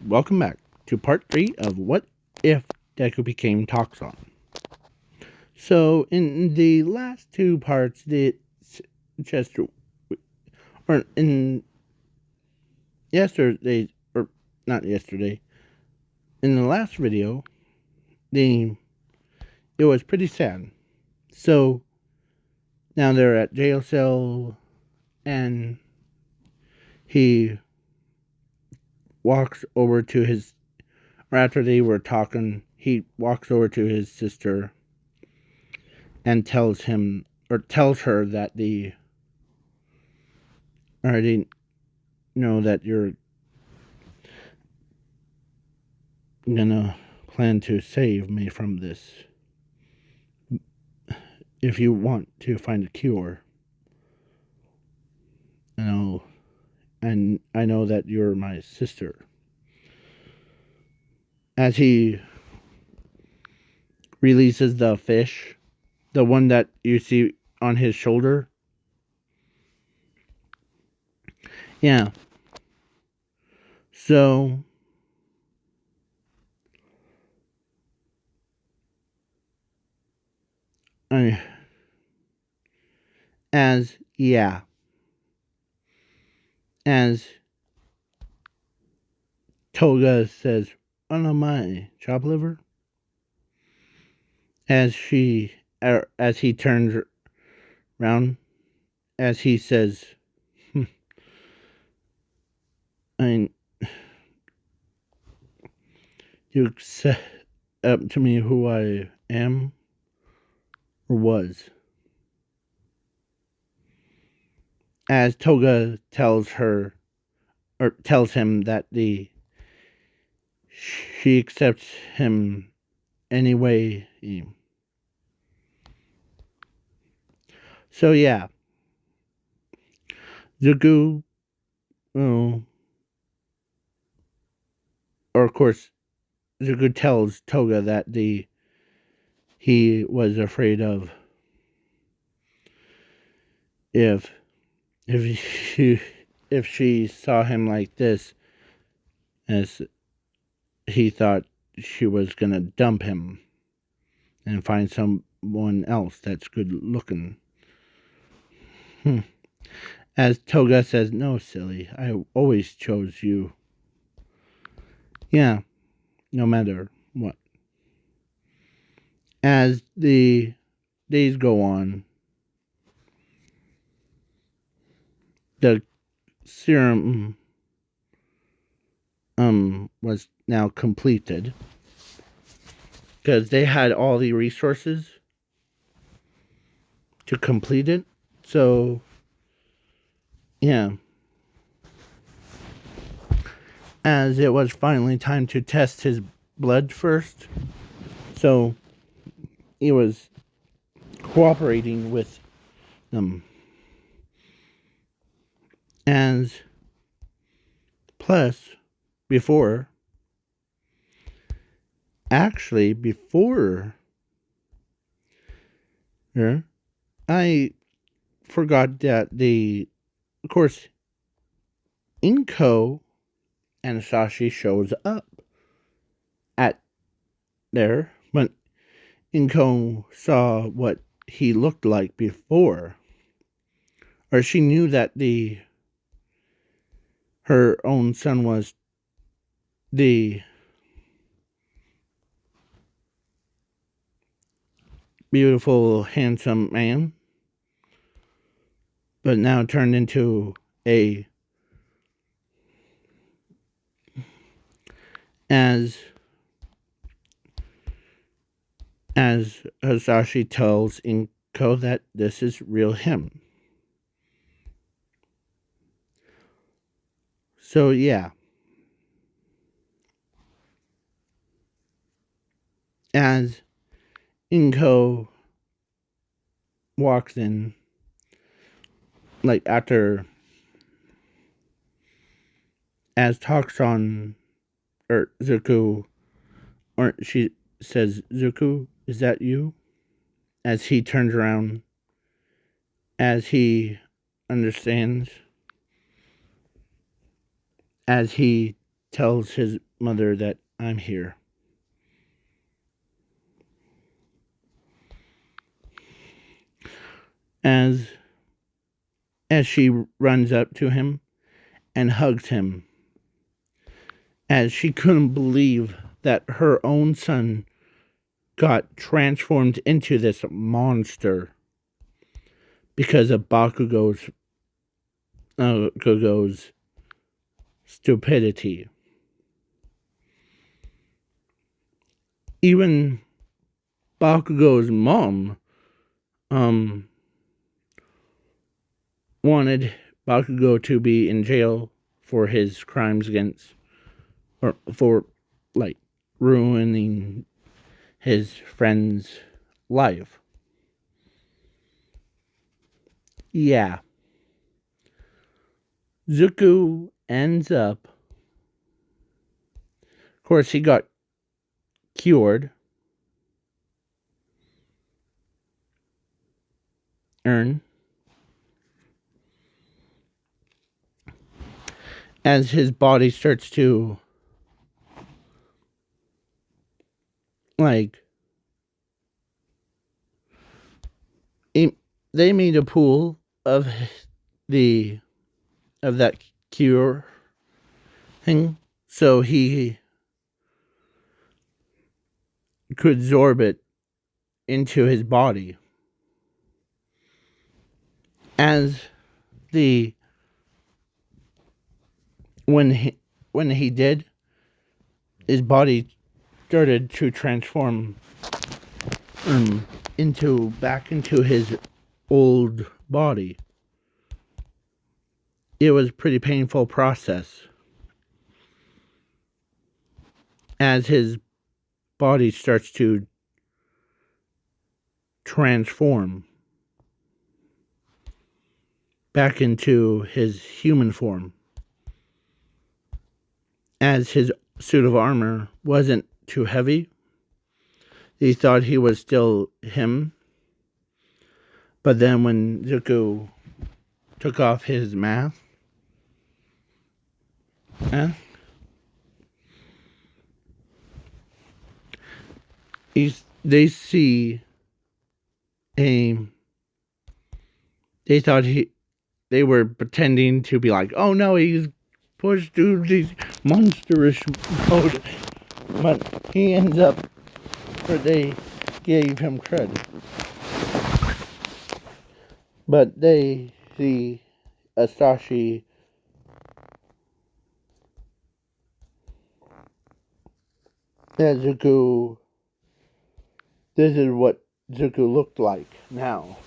Welcome back to part 3 of What If Deku Became Toxon. So, in the last two parts, Chester, or in yesterday, or not yesterday, in the last video, it was pretty sad. So, now they're at jail cell, and he walks over to his, or after they were talking, he walks over to his sister and tells her that I already know that you're gonna plan to save me from this if you want to find a cure. And I know that you're my sister. As he releases the fish, the one that you see on his shoulder. Yeah. So, as Toga says, "Oh no, my chop liver." As he turns around, as he says, I mean, you set up to me who I am or was. As Toga tells him that she accepts him anyway. So yeah, Zuko, or of course, Zuko tells Toga that he was afraid of if she saw him like this, as he thought she was gonna dump him and find someone else that's good looking. As Toga says, "No, silly, I always chose you. Yeah, no matter what." As the days go on, the serum was now completed because they had all the resources to complete it. So yeah, as it was finally time to test his blood first, so he was cooperating with them. As plus before I forgot that of course, Inko and Sashi shows up at there, but Inko saw what he looked like before, or she knew that her own son was the beautiful, handsome man, but now turned into as Hasashi tells Inko that this is real him. So yeah, as Inko walks in, like after, as Toxon or Zuko, or she says, "Zuko, is that you?" As he turns around, as he understands, as he tells his mother that I'm here. As she runs up to him and hugs him, as she couldn't believe that her own son got transformed into this monster because of Bakugo's stupidity. Even Bakugo's mom wanted Bakugo to be in jail for his crimes against, or for, like, ruining his friend's life. Yeah. Zuko ends up, of course, he got cured. As his body starts to, like, they made a pool of that cure thing, so he could absorb it into his body. As the when he did, his body started to transform back into his old body. It was a pretty painful process, as his body starts to transform back into his human form, as his suit of armor wasn't too heavy. He thought he was still him, but then when Zuko took off his mask, they see they thought they were pretending to be like, oh no, he's pushed through these monsterish mode, but he ends up, or they gave him credit, but they see Asashi as Zuko. This is what Zuko looked like now,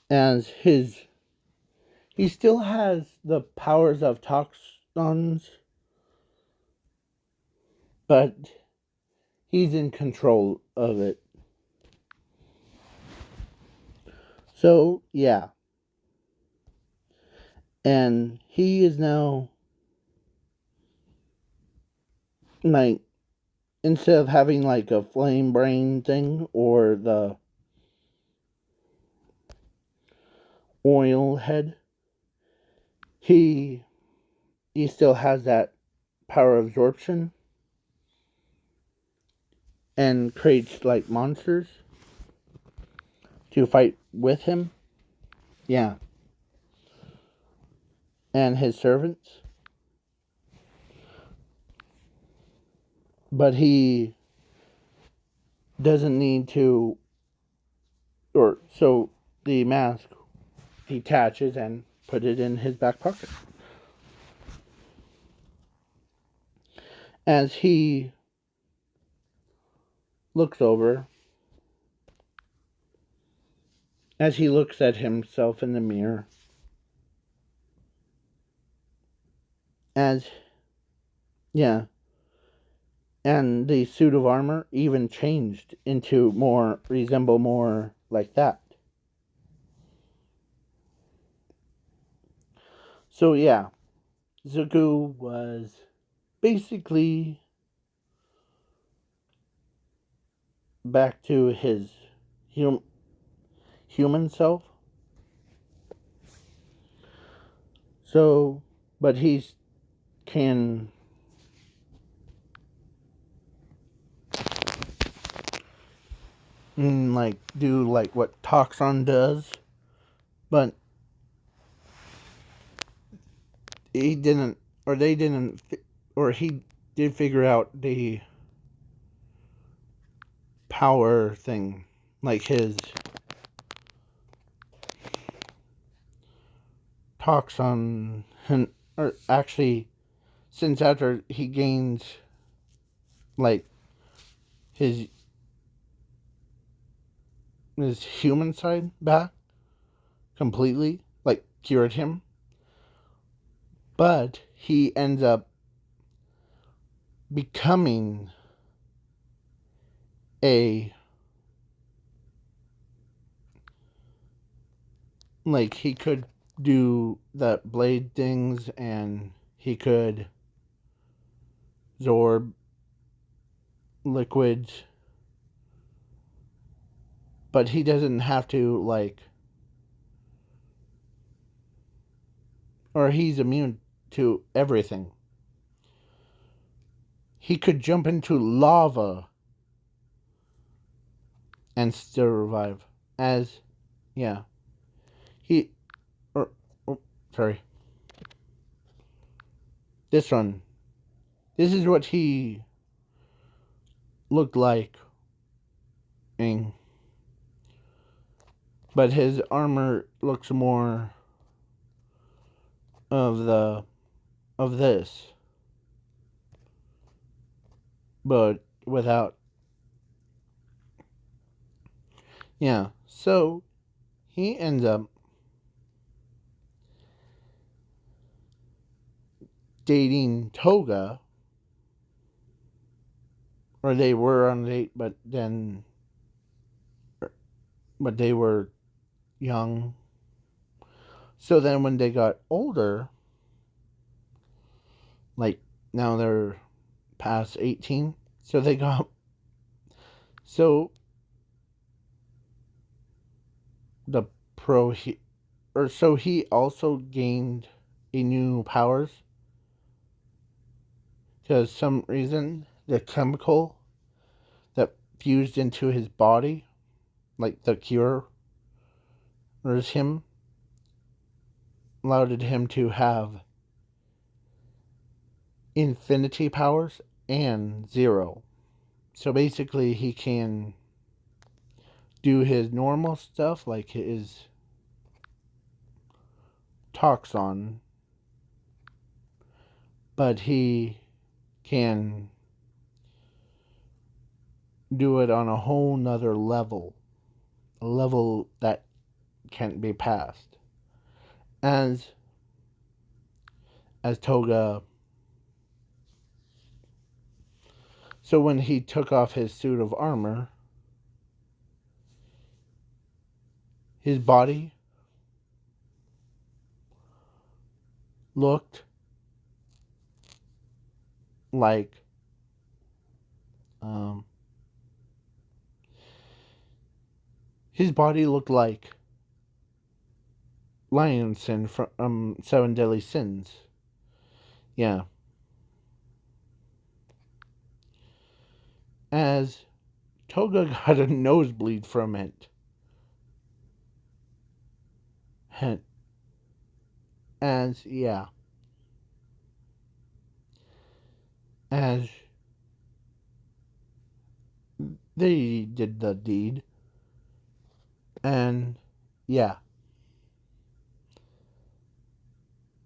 as he still has the powers of toxzons, but he's in control of it. So, yeah. And he is now, like, instead of having like a flame brain thing or the oil head, he still has that power of absorption and creates like monsters to fight with him. Yeah. And his servants. But he doesn't need to, or so the mask detaches and put it in his back pocket. As he looks over, as he looks at himself in the mirror, and the suit of armor even changed into resemble more like that. So yeah, Zuko was basically back to his human self. So, but he's can like do like what toxzon does, but he didn't, or they didn't, or he did figure out the power thing, like his toxon, or actually, since after he gains like his human side back completely, like cured him, but he ends up becoming a, like he could do the blade things, and he could absorb liquids, but he doesn't have to, like, or he's immune to everything. He could jump into lava and still revive. As, yeah, he, or, oh, sorry. This one. This is what he looked like. But his armor looks more of this. But without. Yeah. So he ends up dating Toga. Or they were on a date, but they were young. So then when they got older, like now they're past 18, so they got, so the so he also gained a new powers, because some reason the chemical that fused into his body, like the cure, or him, allowed him to have infinity powers and zero. So basically he can do his normal stuff, like his toxon, but he can do it on a whole nother level, a level that can't be passed. As Toga, so when he took off his suit of armor, his body looked like his body looked like Lion's Sin from Seven Deadly Sins. Yeah. As Toga got a nosebleed from it. As, yeah. As they did the deed. And, yeah.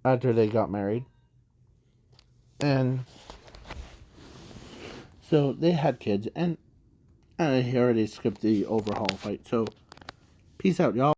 After they got married. And so they had kids. And I already skipped the overhaul fight. So, peace out, y'all.